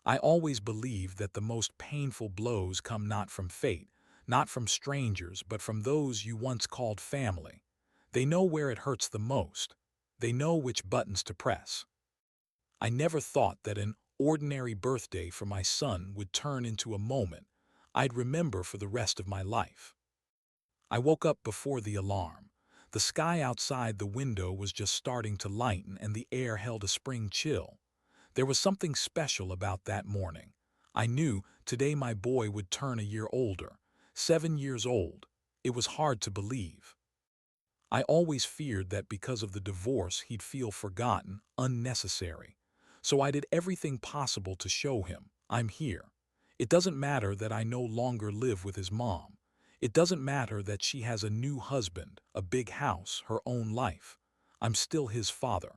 I always believed that the most painful blows come not from fate, not from strangers, but from those you once called family. They know where it hurts the most. They know which buttons to press. I never thought that an ordinary birthday for my son would turn into a moment I'd remember for the rest of my life. I woke up before the alarm. The sky outside the window was just starting to lighten and the air held a spring chill. There was something special about that morning. I knew today my boy would turn a year older, 7 years old. It was hard to believe. I always feared that because of the divorce he'd feel forgotten, unnecessary. So I did everything possible to show him, I'm here. It doesn't matter that I no longer live with his mom. It doesn't matter that she has a new husband, a big house, her own life. I'm still his father.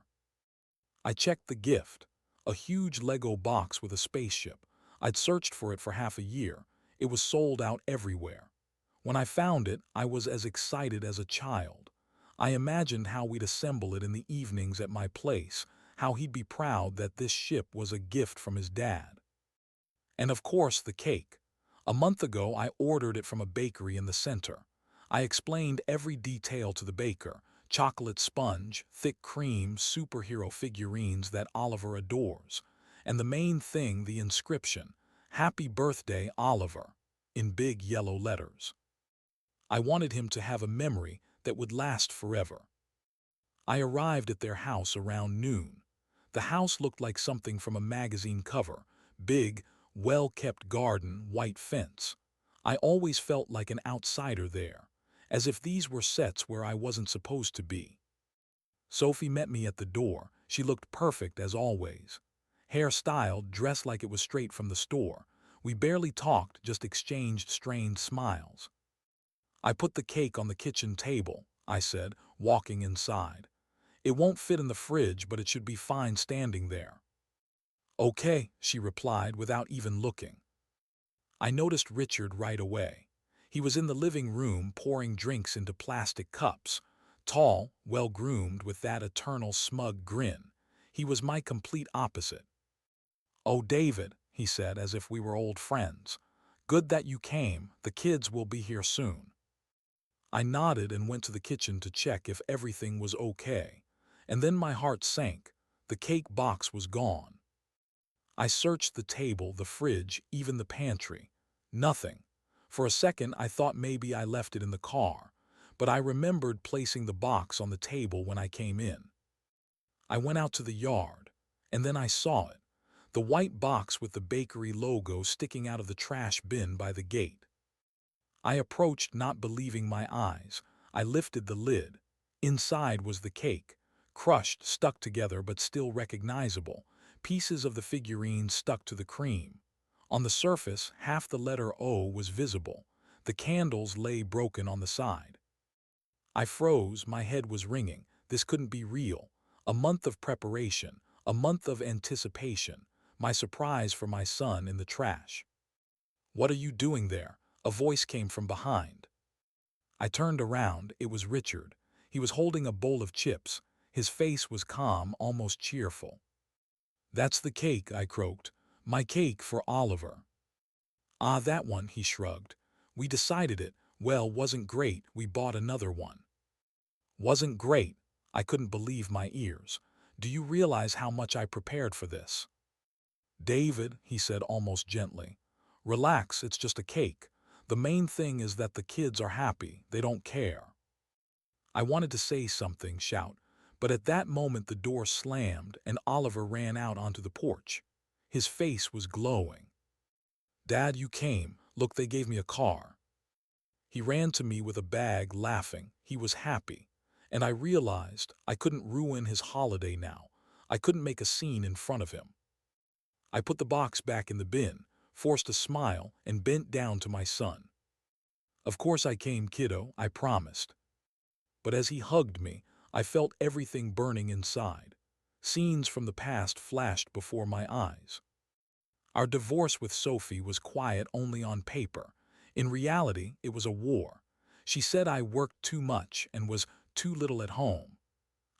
I checked the gift, a huge Lego box with a spaceship. I'd searched for it for half a year. It was sold out everywhere. When I found it, I was as excited as a child. I imagined how we'd assemble it in the evenings at my place, how he'd be proud that this ship was a gift from his dad. And of course, the cake. A month ago, I ordered it from a bakery in the center. I explained every detail to the baker: chocolate sponge, thick cream, superhero figurines that Oliver adores. And the main thing, the inscription, "Happy Birthday, Oliver," in big yellow letters. I wanted him to have a memory that would last forever. I arrived at their house around noon. The house looked like something from a magazine cover: big, well-kept garden, white fence. I always felt like an outsider there, as if these were sets where I wasn't supposed to be. Sophie met me at the door. She looked perfect as always. Hair styled, dressed like it was straight from the store. We barely talked, just exchanged strained smiles. "I put the cake on the kitchen table," I said, walking inside. "It won't fit in the fridge, but it should be fine standing there." "Okay," she replied without even looking. I noticed Richard right away. He was in the living room pouring drinks into plastic cups. Tall, well-groomed, with that eternal smug grin. He was my complete opposite. "Oh, David," he said as if we were old friends. "Good that you came. The kids will be here soon." I nodded and went to the kitchen to check if everything was okay. And then my heart sank. The cake box was gone. I searched the table, the fridge, even the pantry. Nothing. For a second I thought maybe I left it in the car, but I remembered placing the box on the table when I came in. I went out to the yard, and then I saw it. The white box with the bakery logo sticking out of the trash bin by the gate. I approached, not believing my eyes. I lifted the lid. Inside was the cake, crushed, stuck together but still recognizable. Pieces of the figurine stuck to the cream. On the surface, half the letter O was visible. The candles lay broken on the side. I froze, my head was ringing. This couldn't be real. A month of preparation, a month of anticipation, my surprise for my son in the trash. "What are you doing there?" A voice came from behind. I turned around. It was Richard. He was holding a bowl of chips. His face was calm, almost cheerful. "That's the cake," I croaked. "My cake for Oliver." "Ah, that one," he shrugged. "We decided it. Well, wasn't great. We bought another one." "Wasn't great?" I couldn't believe my ears. "Do you realize how much I prepared for this?" "David," he said almost gently, "relax, it's just a cake. The main thing is that the kids are happy, they don't care." I wanted to say something, shout, but at that moment the door slammed and Oliver ran out onto the porch. His face was glowing. "Dad, you came. Look, they gave me a car." He ran to me with a bag, laughing. He was happy. And I realized I couldn't ruin his holiday now. I couldn't make a scene in front of him. I put the box back in the bin, forced a smile, and bent down to my son. "Of course I came, kiddo," I promised. But as he hugged me, I felt everything burning inside. Scenes from the past flashed before my eyes. Our divorce with Sophie was quiet only on paper. In reality, it was a war. She said I worked too much and was too little at home.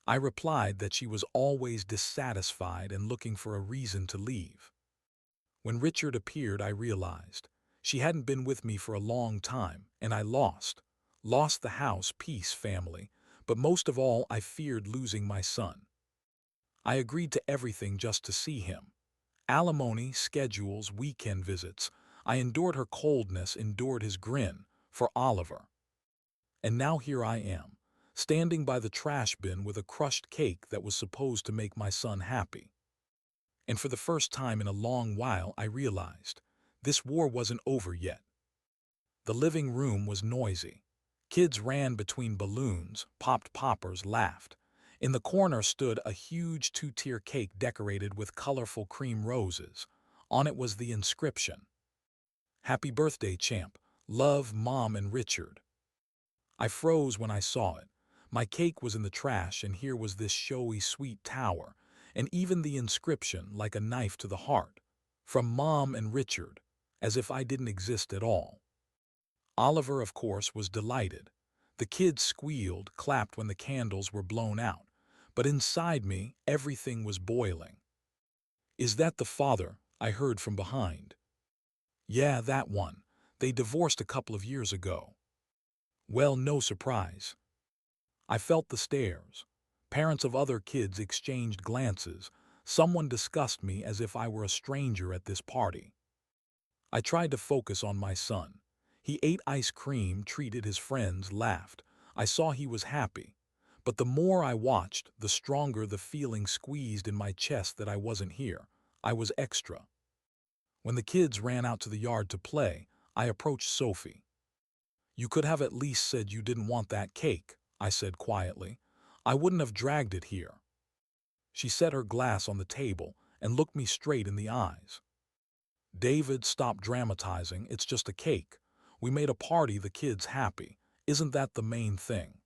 I replied that she was always dissatisfied and looking for a reason to leave. When Richard appeared, I realized she hadn't been with me for a long time, and I lost. Lost the house, peace, family, but most of all, I feared losing my son. I agreed to everything just to see him. Alimony, schedules, weekend visits. I endured her coldness, endured his grin, for Oliver. And now here I am, standing by the trash bin with a crushed cake that was supposed to make my son happy. And for the first time in a long while, I realized this war wasn't over yet. The living room was noisy. Kids ran between balloons, popped poppers, laughed. In the corner stood a huge two-tier cake decorated with colorful cream roses. On it was the inscription, "Happy birthday, champ. Love, Mom and Richard." I froze when I saw it. My cake was in the trash, and here was this showy, sweet tower, and even the inscription like a knife to the heart. From Mom and Richard, as if I didn't exist at all. Oliver, of course, was delighted. The kids squealed, clapped when the candles were blown out. But inside me, everything was boiling. "Is that the father?" I heard from behind. "Yeah, that one. They divorced a couple of years ago." Well, no surprise. I felt the stares. Parents of other kids exchanged glances. Someone discussed me as if I were a stranger at this party. I tried to focus on my son. He ate ice cream, treated his friends, laughed. I saw he was happy. But the more I watched, the stronger the feeling squeezed in my chest that I wasn't here. I was extra. When the kids ran out to the yard to play, I approached Sophie. "You could have at least said you didn't want that cake," I said quietly. "I wouldn't have dragged it here." She set her glass on the table and looked me straight in the eyes. "David, stop dramatizing. It's just a cake. We made a party, the kids happy. Isn't that the main thing?"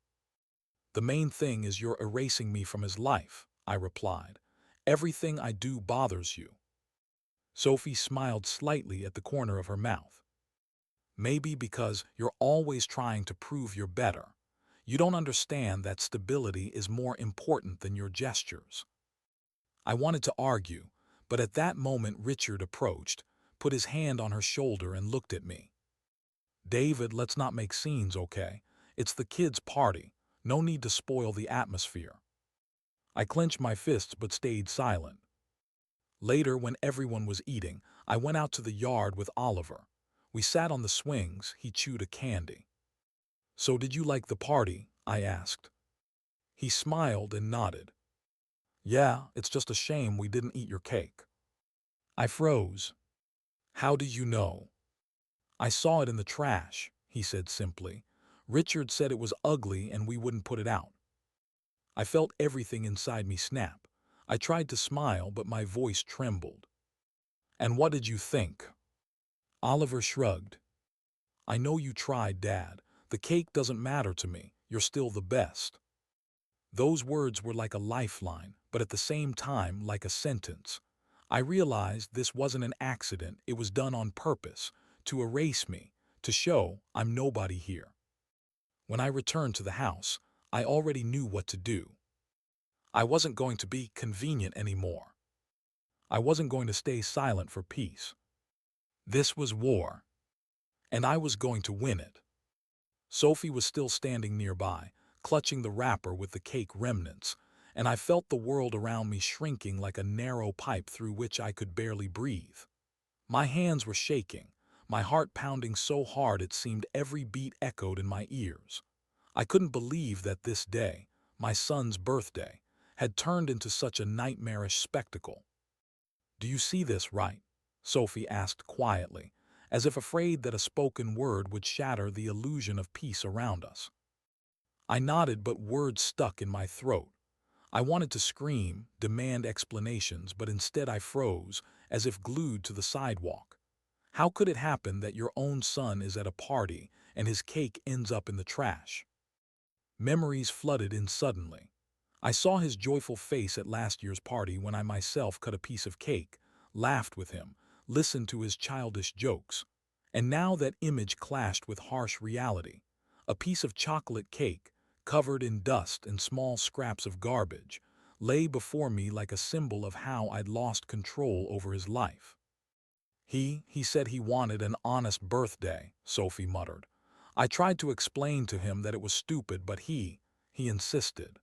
"The main thing is you're erasing me from his life," I replied. "Everything I do bothers you." Sophie smiled slightly at the corner of her mouth. "Maybe because you're always trying to prove you're better. You don't understand that stability is more important than your gestures." I wanted to argue, but at that moment Richard approached, put his hand on her shoulder and looked at me. "David, let's not make scenes, okay? It's the kids' party. No need to spoil the atmosphere." I clenched my fists but stayed silent. Later, when everyone was eating, I went out to the yard with Oliver. We sat on the swings, he chewed a candy. "So did you like the party?" I asked. He smiled and nodded. "Yeah, it's just a shame we didn't eat your cake." I froze. "How do you know?" "I saw it in the trash," he said simply. "Richard said it was ugly and we wouldn't put it out." I felt everything inside me snap. I tried to smile, but my voice trembled. "And what did you think?" Oliver shrugged. "I know you tried, Dad. The cake doesn't matter to me. You're still the best." Those words were like a lifeline, but at the same time like a sentence. I realized this wasn't an accident, it was done on purpose, to erase me, to show I'm nobody here. When I returned to the house, I already knew what to do. I wasn't going to be convenient anymore. I wasn't going to stay silent for peace. This was war, and I was going to win it. Sophie was still standing nearby, clutching the wrapper with the cake remnants, and I felt the world around me shrinking like a narrow pipe through which I could barely breathe. My hands were shaking, my heart pounding so hard it seemed every beat echoed in my ears. I couldn't believe that this day, my son's birthday, had turned into such a nightmarish spectacle. "Do you see this, right?" Sophie asked quietly, as if afraid that a spoken word would shatter the illusion of peace around us. I nodded, but words stuck in my throat. I wanted to scream, demand explanations, but instead I froze, as if glued to the sidewalk. How could it happen that your own son is at a party and his cake ends up in the trash? Memories flooded in suddenly. I saw his joyful face at last year's party when I myself cut a piece of cake, laughed with him, listened to his childish jokes. And now that image clashed with harsh reality. A piece of chocolate cake, covered in dust and small scraps of garbage, lay before me like a symbol of how I'd lost control over his life. He said he wanted an honest birthday, Sophie muttered. I tried to explain to him that it was stupid, but he insisted.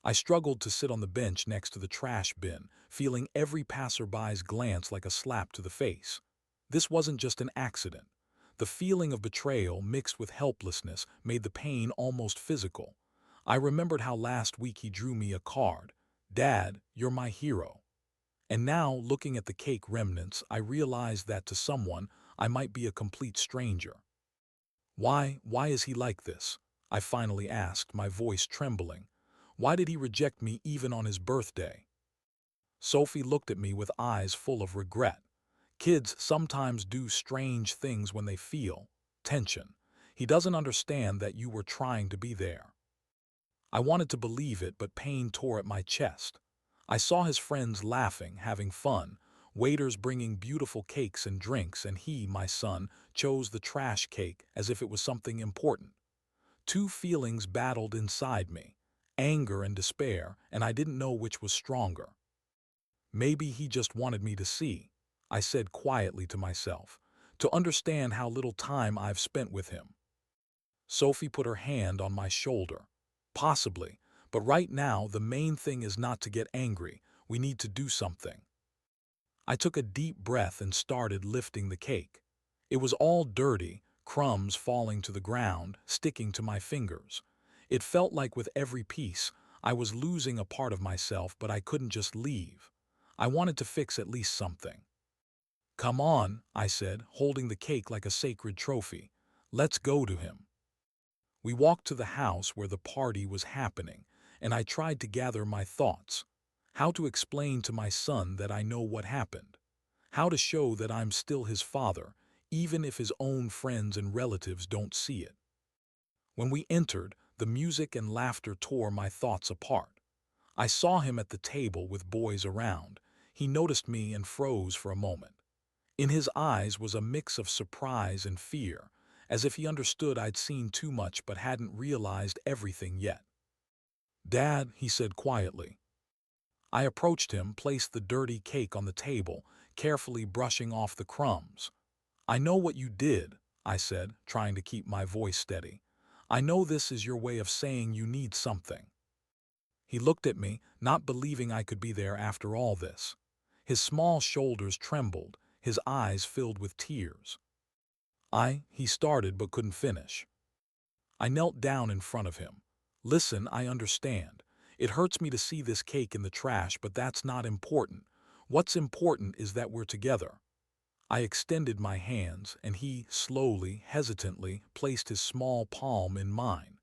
I struggled to sit on the bench next to the trash bin, feeling every passerby's glance like a slap to the face. This wasn't just an accident. The feeling of betrayal mixed with helplessness made the pain almost physical. I remembered how last week he drew me a card. "Dad, you're my hero." And now, looking at the cake remnants, I realized that to someone, I might be a complete stranger. Why is he like this? I finally asked, my voice trembling. Why did he reject me even on his birthday? Sophie looked at me with eyes full of regret. Kids sometimes do strange things when they feel tension. He doesn't understand that you were trying to be there. I wanted to believe it, but pain tore at my chest. I saw his friends laughing, having fun, waiters bringing beautiful cakes and drinks, and he, my son, chose the trash cake as if it was something important. Two feelings battled inside me, anger and despair, and I didn't know which was stronger. Maybe he just wanted me to see, I said quietly to myself, to understand how little time I've spent with him. Sophie put her hand on my shoulder. Possibly, but right now the main thing is not to get angry. We need to do something. I took a deep breath and started lifting the cake. It was all dirty, crumbs falling to the ground, sticking to my fingers. It felt like with every piece, I was losing a part of myself, but I couldn't just leave. I wanted to fix at least something. "Come on," I said, holding the cake like a sacred trophy. "Let's go to him." We walked to the house where the party was happening, and I tried to gather my thoughts. How to explain to my son that I know what happened. How to show that I'm still his father, even if his own friends and relatives don't see it. When we entered, the music and laughter tore my thoughts apart. I saw him at the table with boys around. He noticed me and froze for a moment. In his eyes was a mix of surprise and fear, as if he understood I'd seen too much but hadn't realized everything yet. "Dad," he said quietly. I approached him, placed the dirty cake on the table, carefully brushing off the crumbs. "I know what you did," I said, trying to keep my voice steady. "I know this is your way of saying you need something." He looked at me, not believing I could be there after all this. His small shoulders trembled, his eyes filled with tears. He started but couldn't finish. I knelt down in front of him. "Listen, I understand. It hurts me to see this cake in the trash, but that's not important. What's important is that we're together." I extended my hands, and he, slowly, hesitantly, placed his small palm in mine.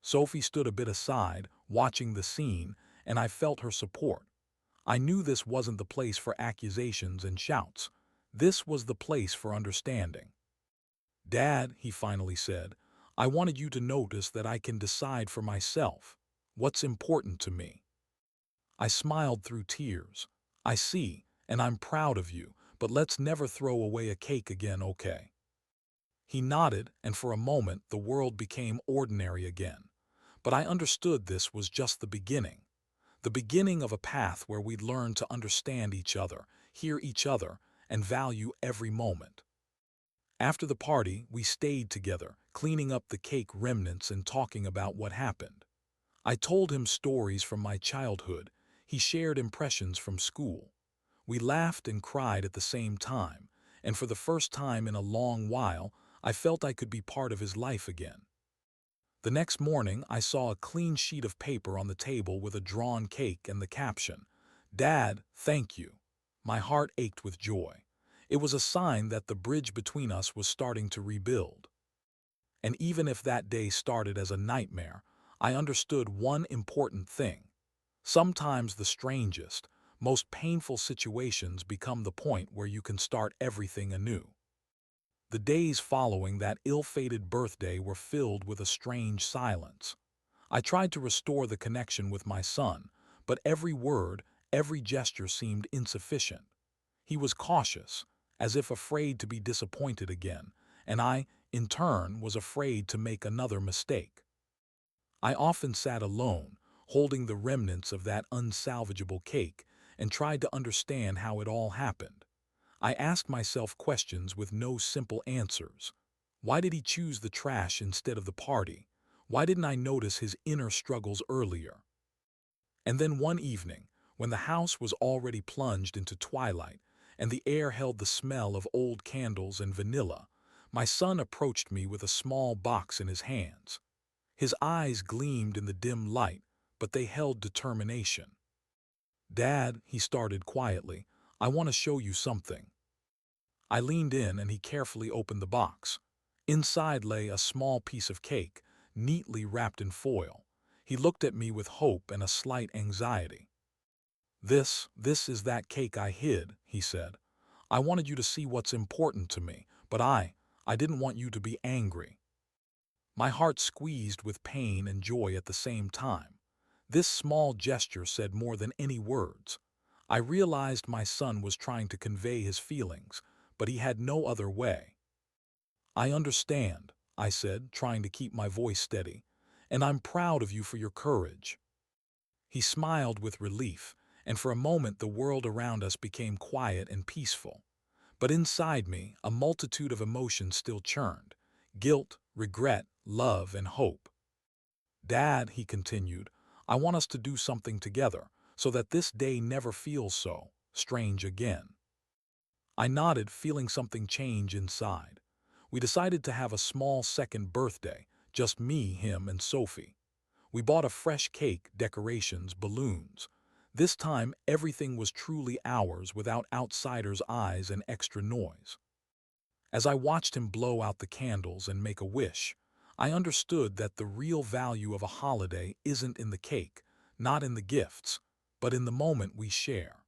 Sophie stood a bit aside, watching the scene, and I felt her support. I knew this wasn't the place for accusations and shouts. This was the place for understanding. "Dad," he finally said, "I wanted you to notice that I can decide for myself what's important to me." I smiled through tears. "I see, and I'm proud of you, but let's never throw away a cake again, okay?" He nodded, and for a moment the world became ordinary again. But I understood this was just the beginning of a path where we'd learn to understand each other, hear each other, and value every moment. After the party, we stayed together, cleaning up the cake remnants and talking about what happened. I told him stories from my childhood. He shared impressions from school. We laughed and cried at the same time, and for the first time in a long while, I felt I could be part of his life again. The next morning, I saw a clean sheet of paper on the table with a drawn cake and the caption, "Dad, thank you." My heart ached with joy. It was a sign that the bridge between us was starting to rebuild. And even if that day started as a nightmare, I understood one important thing. Sometimes the strangest, most painful situations become the point where you can start everything anew. The days following that ill-fated birthday were filled with a strange silence. I tried to restore the connection with my son, but every word, every gesture seemed insufficient. He was cautious, as if afraid to be disappointed again, and I, in turn, was afraid to make another mistake. I often sat alone, holding the remnants of that unsalvageable cake, and tried to understand how it all happened. I asked myself questions with no simple answers. Why did he choose the trash instead of the party? Why didn't I notice his inner struggles earlier? And then one evening, when the house was already plunged into twilight and the air held the smell of old candles and vanilla, my son approached me with a small box in his hands. His eyes gleamed in the dim light, but they held determination. "Dad," he started quietly, "I want to show you something." I leaned in and he carefully opened the box. Inside lay a small piece of cake, neatly wrapped in foil. He looked at me with hope and a slight anxiety. This is that cake I hid," he said. "I wanted you to see what's important to me, but I didn't want you to be angry." My heart squeezed with pain and joy at the same time. This small gesture said more than any words. I realized my son was trying to convey his feelings, but he had no other way. "I understand," I said, trying to keep my voice steady, "and I'm proud of you for your courage." He smiled with relief, and for a moment the world around us became quiet and peaceful. But inside me, a multitude of emotions still churned: guilt, regret, love, and hope. "Dad," he continued, "I want us to do something together, so that this day never feels so strange again." I nodded, feeling something change inside. We decided to have a small second birthday, just me, him, and Sophie. We bought a fresh cake, decorations, balloons. This time, everything was truly ours without outsiders' eyes and extra noise. As I watched him blow out the candles and make a wish, I understood that the real value of a holiday isn't in the cake, not in the gifts, but in the moment we share.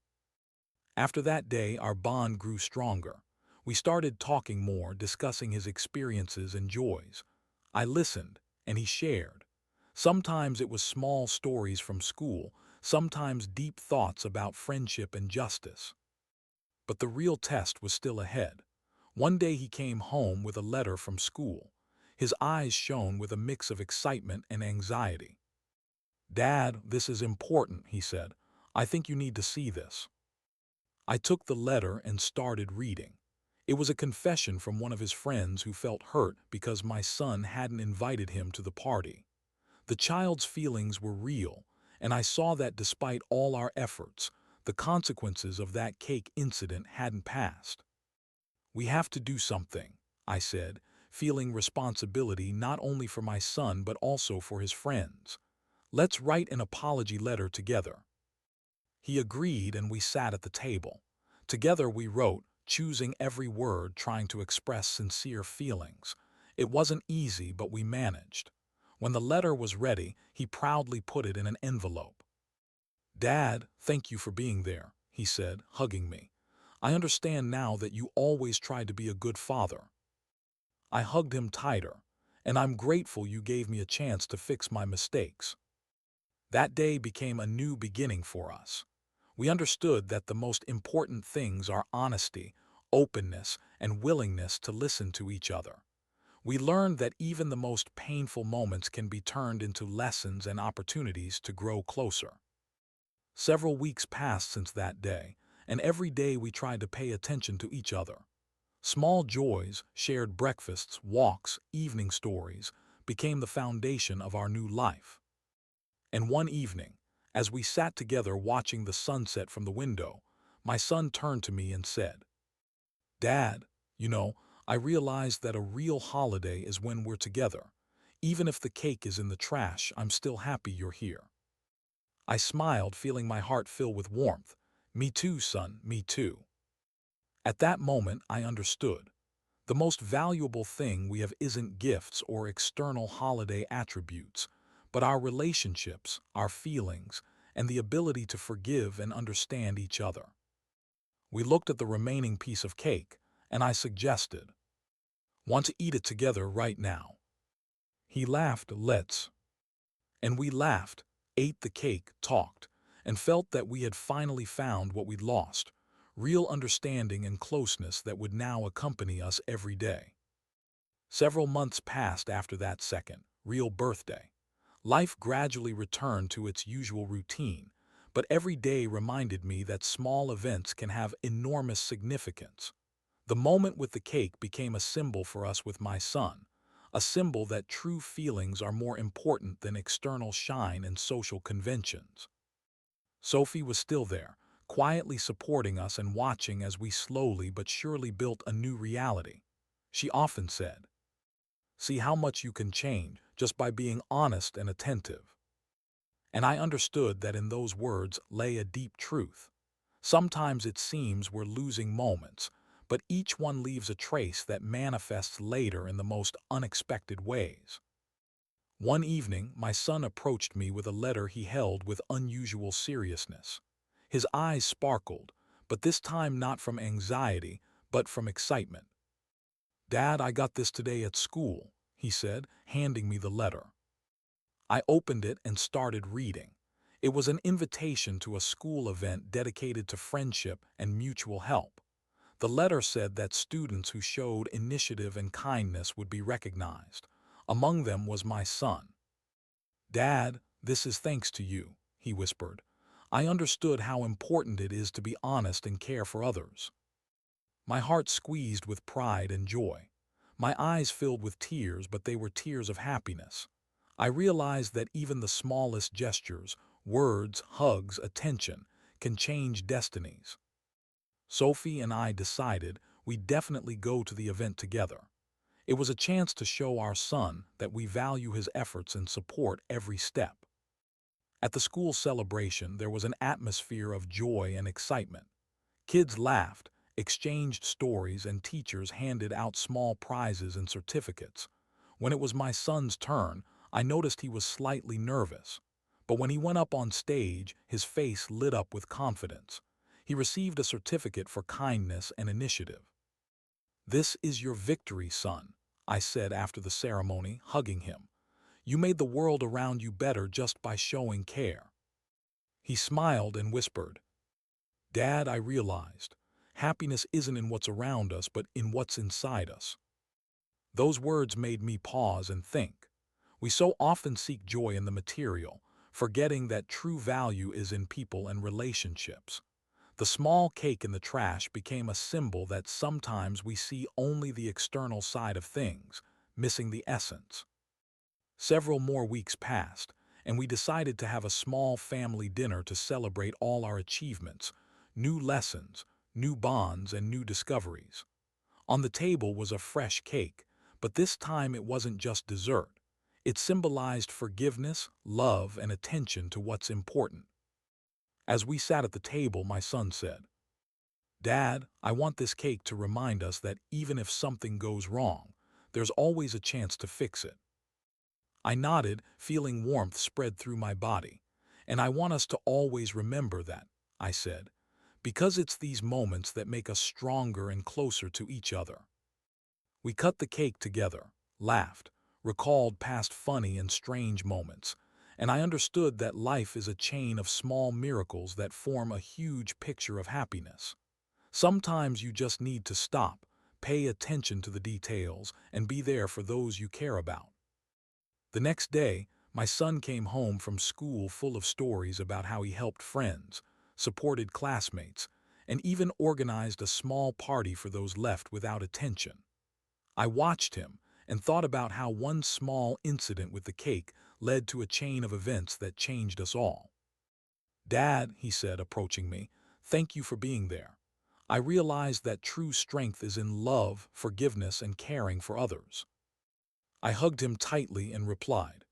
After that day, our bond grew stronger. We started talking more, discussing his experiences and joys. I listened, and he shared. Sometimes it was small stories from school, sometimes deep thoughts about friendship and justice. But the real test was still ahead. One day he came home with a letter from school. His eyes shone with a mix of excitement and anxiety. "Dad, this is important," he said. "I think you need to see this." I took the letter and started reading. It was a confession from one of his friends who felt hurt because my son hadn't invited him to the party. The child's feelings were real, and I saw that despite all our efforts, the consequences of that cake incident hadn't passed. "We have to do something," I said, feeling responsibility not only for my son but also for his friends. "Let's write an apology letter together." He agreed, and we sat at the table. Together we wrote, choosing every word, trying to express sincere feelings. It wasn't easy, but we managed. When the letter was ready, he proudly put it in an envelope. "Dad, thank you for being there," he said, hugging me. "I understand now that you always tried to be a good father." I hugged him tighter, "And I'm grateful you gave me a chance to fix my mistakes." That day became a new beginning for us. We understood that the most important things are honesty, openness, and willingness to listen to each other. We learned that even the most painful moments can be turned into lessons and opportunities to grow closer. Several weeks passed since that day, and every day we tried to pay attention to each other. Small joys, shared breakfasts, walks, evening stories, became the foundation of our new life. And one evening, as we sat together watching the sunset from the window, my son turned to me and said, "Dad, I realized that a real holiday is when we're together. Even if the cake is in the trash, I'm still happy you're here." I smiled, feeling my heart fill with warmth. "Me too, son, me too." At that moment, I understood. The most valuable thing we have isn't gifts or external holiday attributes, but our relationships, our feelings, and the ability to forgive and understand each other. We looked at the remaining piece of cake, and I suggested, "Want to eat it together right now?" He laughed, "Let's." And we laughed, ate the cake, talked, and felt that we had finally found what we'd lost: real understanding and closeness that would now accompany us every day. Several months passed after that second, real birthday. Life gradually returned to its usual routine, but every day reminded me that small events can have enormous significance. The moment with the cake became a symbol for us with my son, a symbol that true feelings are more important than external shine and social conventions. Sophie was still there, quietly supporting us and watching as we slowly but surely built a new reality. She often said, "See how much you can change just by being honest and attentive." And I understood that in those words lay a deep truth. Sometimes it seems we're losing moments, but each one leaves a trace that manifests later in the most unexpected ways. One evening, my son approached me with a letter he held with unusual seriousness. His eyes sparkled, but this time not from anxiety, but from excitement. "Dad, I got this today at school," he said, handing me the letter. I opened it and started reading. It was an invitation to a school event dedicated to friendship and mutual help. The letter said that students who showed initiative and kindness would be recognized. Among them was my son. "Dad, this is thanks to you," he whispered. "I understood how important it is to be honest and care for others." My heart squeezed with pride and joy. My eyes filled with tears, but they were tears of happiness. I realized that even the smallest gestures, words, hugs, attention, can change destinies. Sophie and I decided we'd definitely go to the event together. It was a chance to show our son that we value his efforts and support every step. At the school celebration, there was an atmosphere of joy and excitement. Kids laughed, exchanged stories, and teachers handed out small prizes and certificates. When it was my son's turn, I noticed he was slightly nervous. But when he went up on stage, his face lit up with confidence. He received a certificate for kindness and initiative. "This is your victory, son," I said after the ceremony, hugging him. "You made the world around you better just by showing care." He smiled and whispered, "Dad, I realized, happiness isn't in what's around us, but in what's inside us." Those words made me pause and think. We so often seek joy in the material, forgetting that true value is in people and relationships. The small cake in the trash became a symbol that sometimes we see only the external side of things, missing the essence. Several more weeks passed, and we decided to have a small family dinner to celebrate all our achievements, new lessons, new bonds, and new discoveries. On the table was a fresh cake, but this time it wasn't just dessert. It symbolized forgiveness, love, and attention to what's important. As we sat at the table, my son said, "Dad, I want this cake to remind us that even if something goes wrong, there's always a chance to fix it." I nodded, feeling warmth spread through my body. "And I want us to always remember that," I said, "because it's these moments that make us stronger and closer to each other." We cut the cake together, laughed, recalled past funny and strange moments, and I understood that life is a chain of small miracles that form a huge picture of happiness. Sometimes you just need to stop, pay attention to the details, and be there for those you care about. The next day, my son came home from school full of stories about how he helped friends, supported classmates, and even organized a small party for those left without attention. I watched him and thought about how one small incident with the cake led to a chain of events that changed us all. "Dad," he said, approaching me, "thank you for being there. I realized that true strength is in love, forgiveness, and caring for others." I hugged him tightly and replied,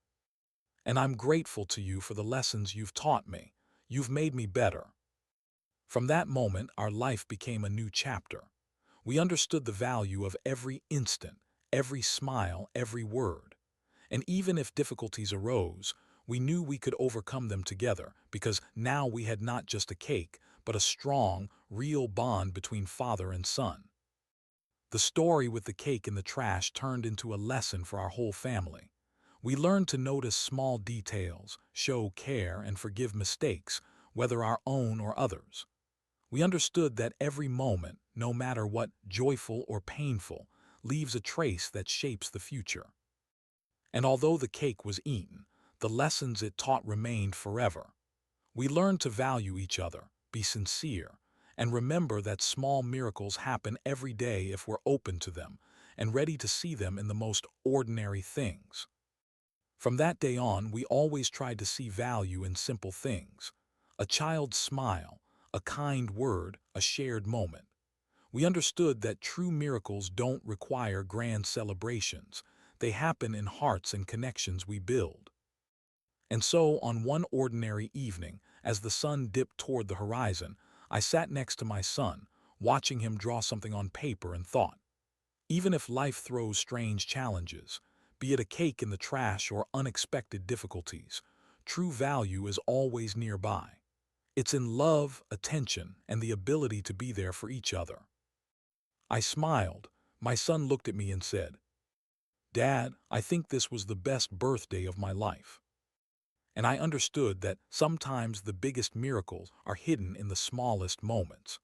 "And I'm grateful to you for the lessons you've taught me. You've made me better." From that moment, our life became a new chapter. We understood the value of every instant, every smile, every word. And even if difficulties arose, we knew we could overcome them together because now we had not just a cake, but a strong, real bond between father and son. The story with the cake in the trash turned into a lesson for our whole family. We learned to notice small details, show care, and forgive mistakes, whether our own or others. We understood that every moment, no matter what, joyful or painful, leaves a trace that shapes the future. And although the cake was eaten, the lessons it taught remained forever. We learned to value each other, be sincere, and remember that small miracles happen every day if we're open to them and ready to see them in the most ordinary things. From that day on, we always tried to see value in simple things. A child's smile, a kind word, a shared moment. We understood that true miracles don't require grand celebrations. They happen in hearts and connections we build. And so, on one ordinary evening, as the sun dipped toward the horizon, I sat next to my son, watching him draw something on paper and thought, even if life throws strange challenges, be it a cake in the trash or unexpected difficulties, true value is always nearby. It's in love, attention, and the ability to be there for each other. I smiled. My son looked at me and said, "Dad, I think this was the best birthday of my life." And I understood that sometimes the biggest miracles are hidden in the smallest moments.